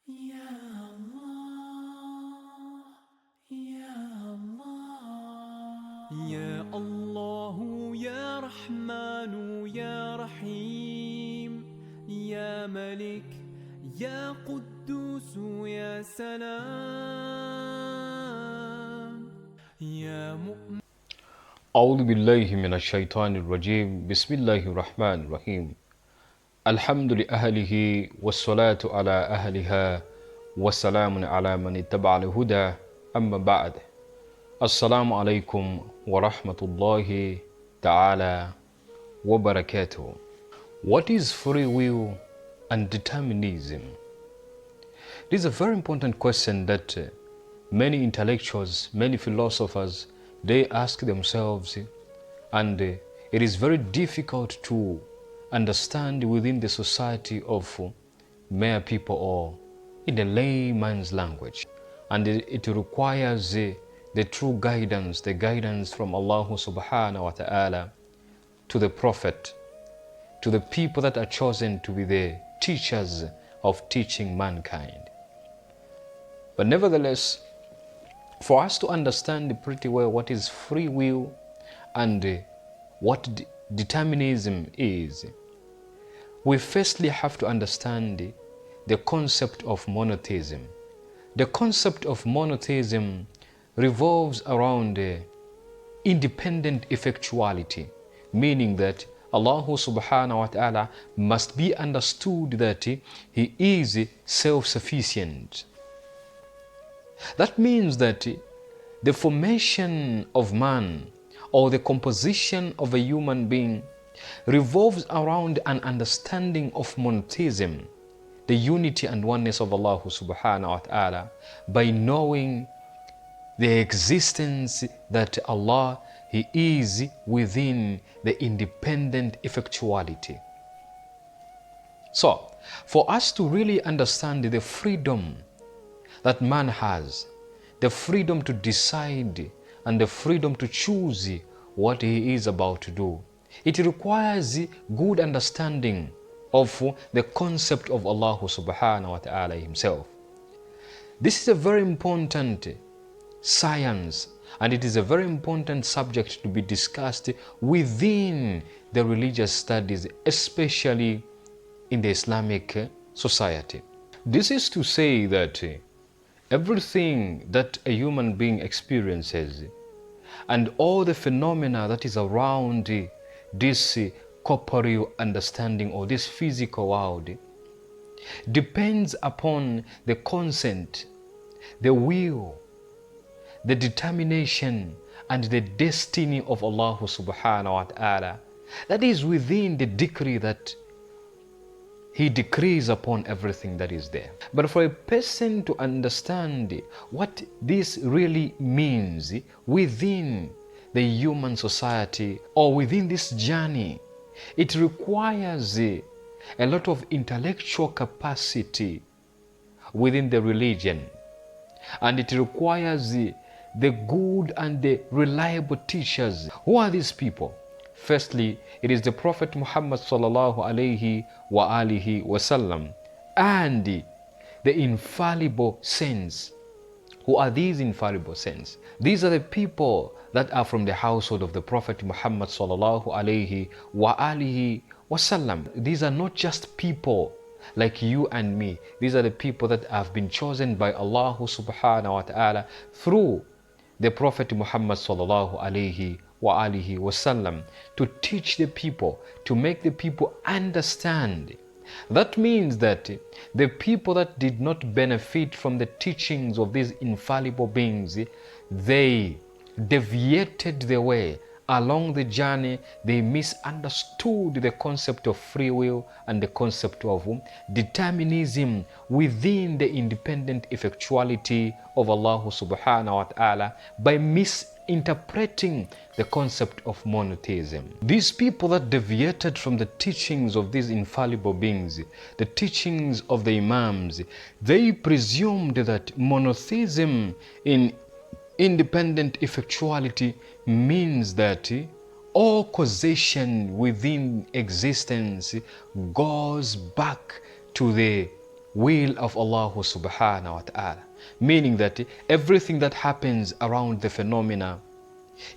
Ya Allah, Ya Allah, Ya Allah, Ya Rahman, Ya Rahim, Ya Malik, Ya Quddus, Ya Salam, Ya Mu'min. أعوذ بالله من الشيطان الرجيم بسم الله الرحمن الرحيم الحمد لأهله والصلاة على أهلها والسلام على من اتبع الهدى أما بعد السلام عليكم ورحمة الله تعالى وبركاته. What is free will and determinism? This is a very important question that many intellectuals, many philosophers, they ask themselves, and it is very difficult to understand within the society of mere people or in a layman's language. And it requires the true guidance, the guidance from Allah subhanahu wa ta'ala to the Prophet, to the people that are chosen to be the teachers of teaching mankind. But nevertheless, for us to understand pretty well what is free will and what determinism is, we firstly have to understand the concept of monotheism. The concept of monotheism revolves around independent effectuality, meaning that Allah subhanahu wa ta'ala must be understood that He is self-sufficient. That means that the formation of man or the composition of a human being revolves around an understanding of monotheism, the unity and oneness of Allah subhanahu wa ta'ala, by knowing the existence that Allah, He is within the independent effectuality. So, for us to really understand the freedom that man has, the freedom to decide and the freedom to choose what he is about to do, it requires good understanding of the concept of Allah subhanahu wa ta'ala Himself. This is a very important science, and it is a very important subject to be discussed within the religious studies, especially in the Islamic society. This is to say that everything that a human being experiences and all the phenomena that is around this corporeal understanding or this physical world depends upon the consent, the will, the determination and the destiny of Allah subhanahu wa ta'ala that is within the decree that He decrees upon everything that is there. But for a person to understand what this really means within the human society or within this journey, it requires a lot of intellectual capacity within the religion, and it requires the good and the reliable teachers. Who are these people? Firstly, it is the Prophet Muhammad sallallahu alayhi wa alihi wasallam and the infallible saints. Who are these infallible saints? These are the people that are from the household of the Prophet Muhammad sallallahu alayhi wa alihi wasallam. These are not just people like you and me. These are the people that have been chosen by Allah subhanahu wa ta'ala through the Prophet Muhammad sallallahu alayhi wa alihi wasallam to teach the people, to make the people understand. That means that the people that did not benefit from the teachings of these infallible beings, they deviated the way. Along the journey, they misunderstood the concept of free will and the concept of determinism within the independent effectuality of Allah subhanahu wa ta'ala by misinterpreting the concept of monotheism. These people that deviated from the teachings of these infallible beings, the teachings of the Imams, they presumed that monotheism in independent effectuality means that all causation within existence goes back to the will of Allah subhanahu wa ta'ala. Meaning that everything that happens around the phenomena,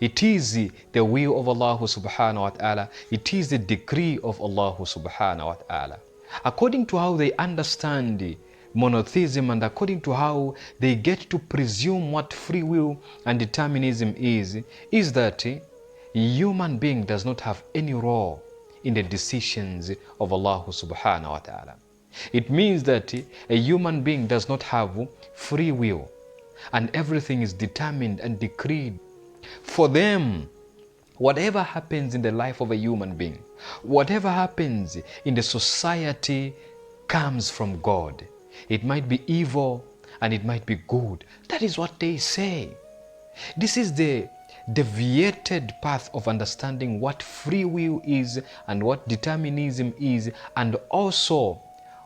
it is the will of Allah subhanahu wa ta'ala. It is the decree of Allah subhanahu wa ta'ala. According to how they understand monotheism and according to how they get to presume what free will and determinism is that a human being does not have any role in the decisions of Allah subhanahu wa ta'ala. It means that a human being does not have free will and everything is determined and decreed. For them, whatever happens in the life of a human being, whatever happens in the society comes from God. It might be evil and it might be good. That is what they say. This is the deviated path of understanding what free will is and what determinism is, and also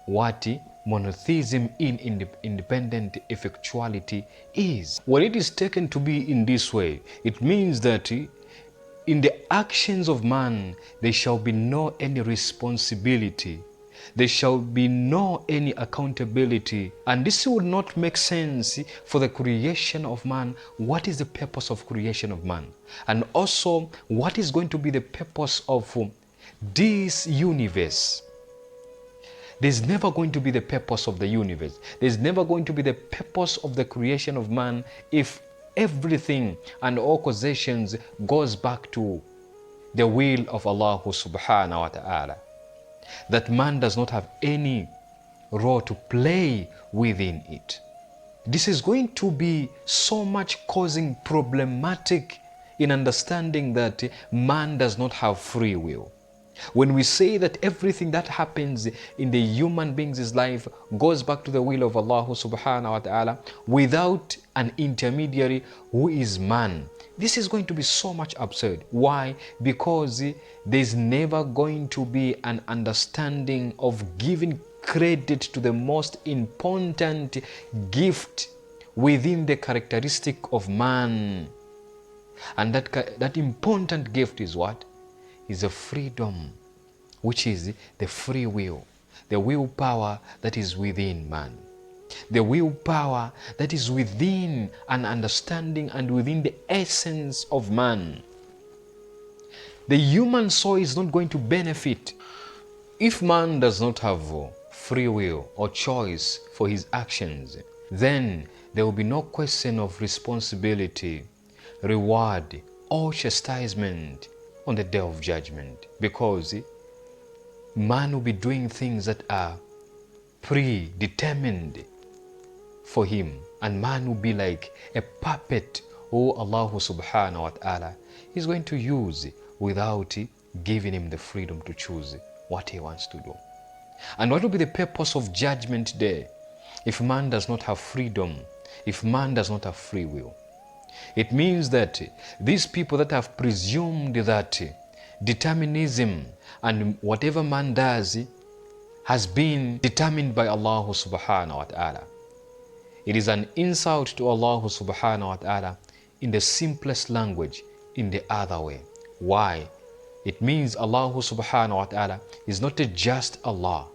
what monotheism in independent effectuality is. When it is taken to be in this way, it means that in the actions of man there shall be no any responsibility, there shall be no any accountability, and this would not make sense for the creation of man. What is the purpose of creation of man? And also, what is going to be the purpose of this universe? There's never going to be the purpose of the universe. There's never going to be the purpose of the creation of man if everything and all causations goes back to the will of Allah subhanahu wa ta'ala. That man does not have any role to play within it. This is going to be so much causing problematic in understanding that man does not have free will. When we say that everything that happens in the human being's life goes back to the will of Allah subhanahu wa ta'ala without an intermediary who is man, this is going to be so much absurd. Why? Because there's never going to be an understanding of giving credit to the most important gift within the characteristic of man. And that important gift is what? Is a freedom, which is the free will, the willpower that is within man, the willpower that is within an understanding and within the essence of man. The human soul is not going to benefit if man does not have free will or choice for his actions. Then there will be no question of responsibility, reward, or chastisement on the day of judgment, because man will be doing things that are predetermined for him, and man will be like a puppet who Allah subhanahu wa ta'ala is going to use without giving him the freedom to choose what he wants to do. And what will be the purpose of judgment day if man does not have freedom, if man does not have free will? It means that these people that have presumed that determinism and whatever man does has been determined by Allah subhanahu wa ta'ala. It is an insult to Allah subhanahu wa ta'ala in the simplest language, in the other way. Why? It means Allah subhanahu wa ta'ala is not a just Allah,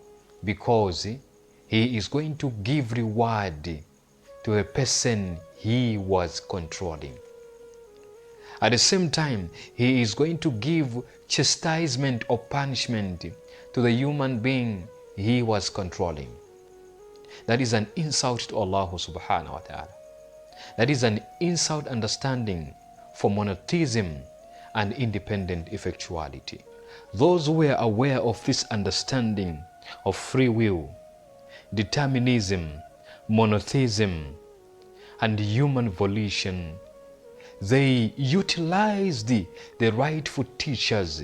because He is going to give reward to a person He was controlling. At the same time, He is going to give chastisement or punishment to the human being He was controlling. That is an insult to Allah subhanahu wa ta'ala. That is an insult understanding for monotheism and independent effectuality. Those who were aware of this understanding of free will, determinism, monotheism, and human volition, they utilized the rightful teachers,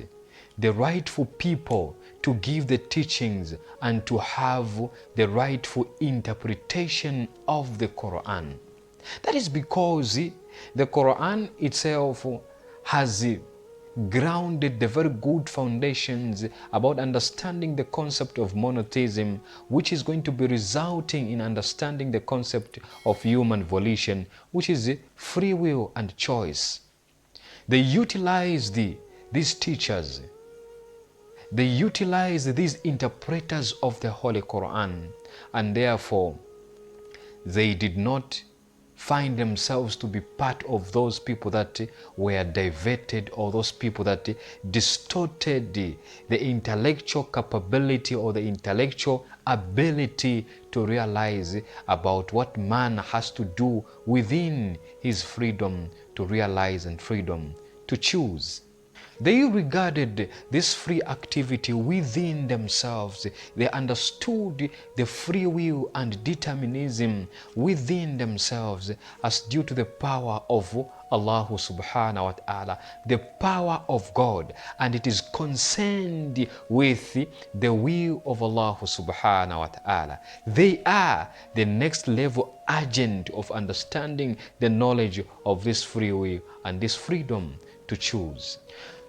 the rightful people to give the teachings and to have the rightful interpretation of the Quran. That is because the Quran itself has grounded the very good foundations about understanding the concept of monotheism, which is going to be resulting in understanding the concept of human volition, which is free will and choice. They utilized these teachers, They utilize these interpreters of the Holy Quran, and therefore they did not find themselves to be part of those people that were diverted, or those people that distorted the intellectual capability or the intellectual ability to realize about what man has to do within his freedom to realize and freedom to choose. They regarded this free activity within themselves. They understood the free will and determinism within themselves as due to the power of Allah subhanahu wa ta'ala, the power of God, and it is concerned with the will of Allah subhanahu wa ta'ala. They are the next level agent of understanding the knowledge of this free will and this freedom to choose.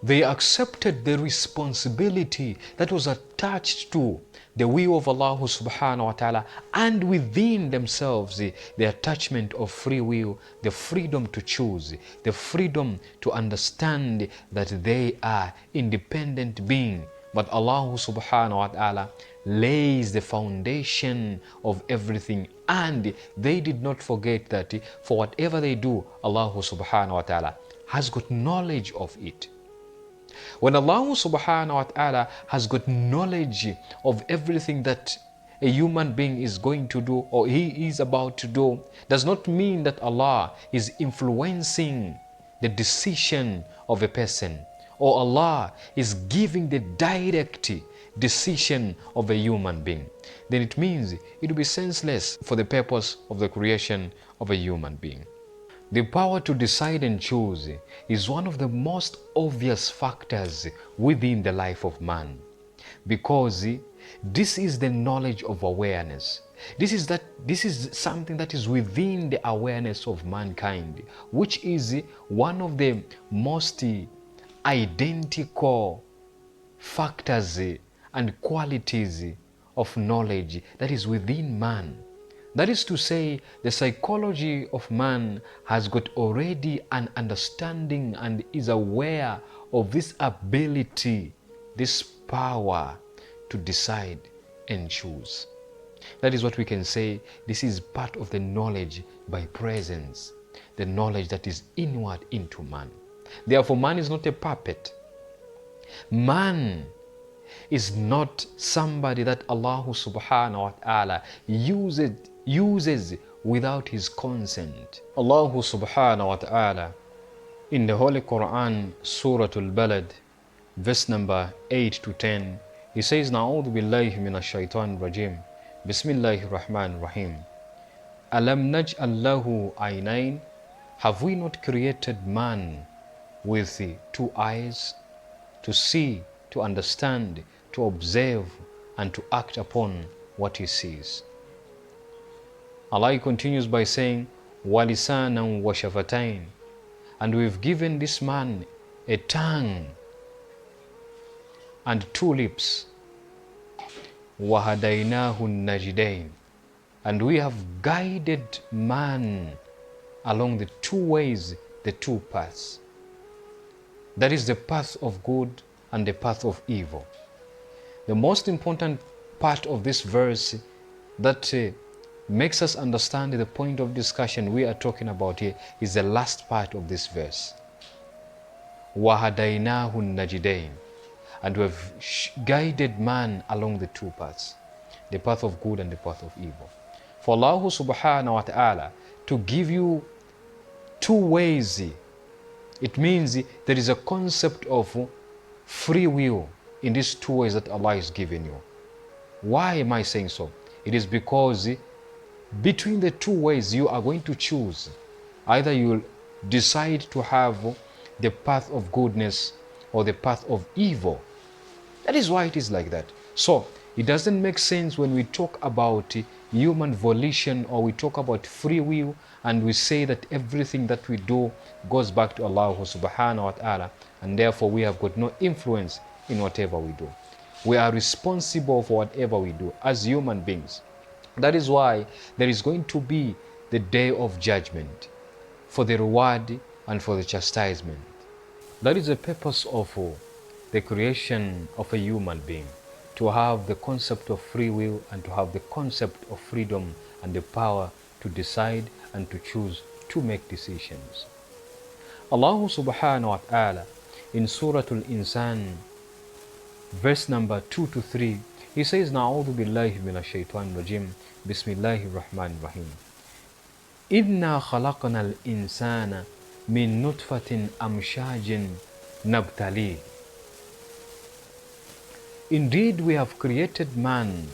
They accepted the responsibility that was attached to the will of Allah subhanahu wa ta'ala, and within themselves the attachment of free will, the freedom to choose, the freedom to understand that they are independent beings. But Allah subhanahu wa ta'ala lays the foundation of everything, and they did not forget that for whatever they do, Allah subhanahu wa ta'ala has got knowledge of it. When Allah subhanahu wa ta'ala has got knowledge of everything that a human being is going to do or he is about to do, does not mean that Allah is influencing the decision of a person, or Allah is giving the direct decision of a human being. Then it means it will be senseless for the purpose of the creation of a human being. The power to decide and choose is one of the most obvious factors within the life of man, because this is the knowledge of awareness. This is something that is within the awareness of mankind, which is one of the most identical factors and qualities of knowledge that is within man. That is to say, the psychology of man has got already an understanding and is aware of this ability, this power to decide and choose. That is what we can say. This is part of the knowledge by presence, the knowledge that is inward into man. Therefore, man is not a puppet. Man is not somebody that Allah subhanahu wa ta'ala uses without his consent. Allah subhanahu wa ta'ala in the Holy Quran, Surah Al-Balad, verse number 8 to 10, he says, Na'udhu billahi minash shaitan rajim, Bismillahir Rahmanir Rahim. Alam naj'al lahu aynayn? Have we not created man with two eyes, to see, to understand, to observe, and to act upon what he sees? Allah continues by saying, وَلِسَانًا وَشَفَتَيْنِ, and we've given this man a tongue and two lips. وَهَدَيْنَاهُ النَّجِدَيْنِ, and we have guided man along the two ways, the two paths. That is the path of good and the path of evil. The most important part of this verse that makes us understand the point of discussion we are talking about here is the last part of this verse. وَهَدَيْنَاهُ النَّجِدَيْنِ, and we have guided man along the two paths, the path of good and the path of evil. For Allah subhanahu wa ta'ala to give you two ways, it means there is a concept of free will in these two ways that Allah is giving you. Why am I saying so? It is because between the two ways you are going to choose. Either you will decide to have the path of goodness or the path of evil. That is why it is like that. So it doesn't make sense when we talk about human volition or we talk about free will and we say that everything that we do goes back to Allah subhanahu wa ta'ala, and therefore we have got no influence in whatever we do. We are responsible for whatever we do as human beings. That is why there is going to be the day of judgment for the reward and for the chastisement. That is the purpose of the the creation of a human being, to have the concept of free will and to have the concept of freedom and the power to decide and to choose to make decisions. Allah subhanahu wa ta'ala in Surah Al-Insan, verse number 2 to 3, He says, Na'udhu billahi minash shaitanir rajim, Bismillahir Rahmanir Rahim. Inna khalaqna al-insana min nutfatin amshajin nabtali. Indeed, we have created man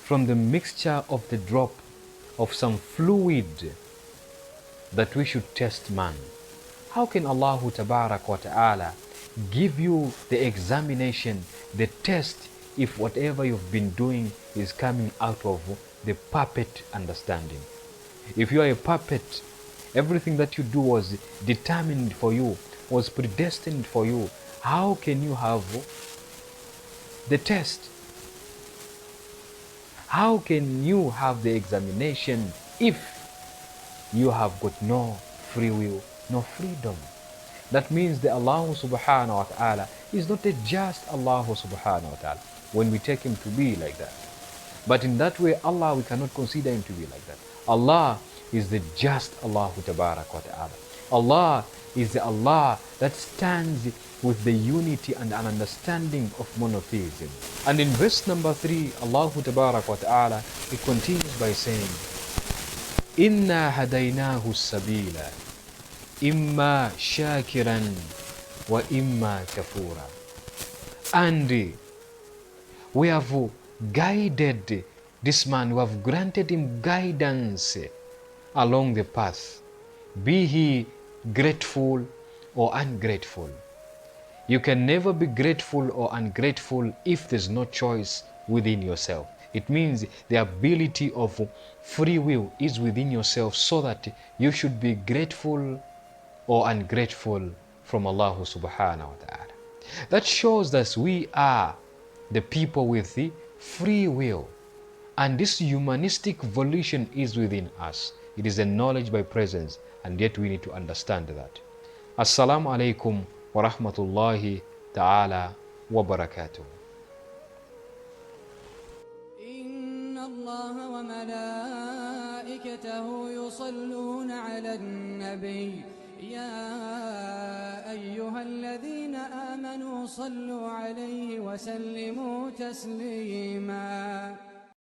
from the mixture of the drop of some fluid that we should test man. How can Allah Tabarak wa Ta'ala give you the examination, the test, if whatever you've been doing is coming out of the puppet understanding? If you are a puppet, everything that you do was determined for you, was predestined for you, how can you have the test? How can you have the examination if you have got no free will, no freedom? That means that Allah subhanahu wa ta'ala is not a just Allah subhanahu wa ta'ala when we take him to be like that. But in that way, Allah, we cannot consider him to be like that. Allah is the just Allah tabarak wa ta'ala. Allah is the Allah that stands with the unity and an understanding of monotheism. And in verse number 3, Allah tabarak wa ta'ala, he continues by saying, Inna hadaynahu sabila, imma shakiran wa imma kafura. And we have guided this man, we have granted him guidance along the path, be he grateful or ungrateful. You can never be grateful or ungrateful if there's no choice within yourself. It means the ability of free will is within yourself, so that you should be grateful or ungrateful from Allah subhanahu wa ta'ala. That shows that we are the people with the free will, and this humanistic volition is within us. It is a knowledge by presence, and yet we need to understand that. Assalamu alaikum wa rahmatullahi ta'ala wa barakatuh. Inna Allah wa malaikatahu yusalluna ala an-nabi ya ayyuhalladhina amanu sallu alayhi wa sallimu taslima.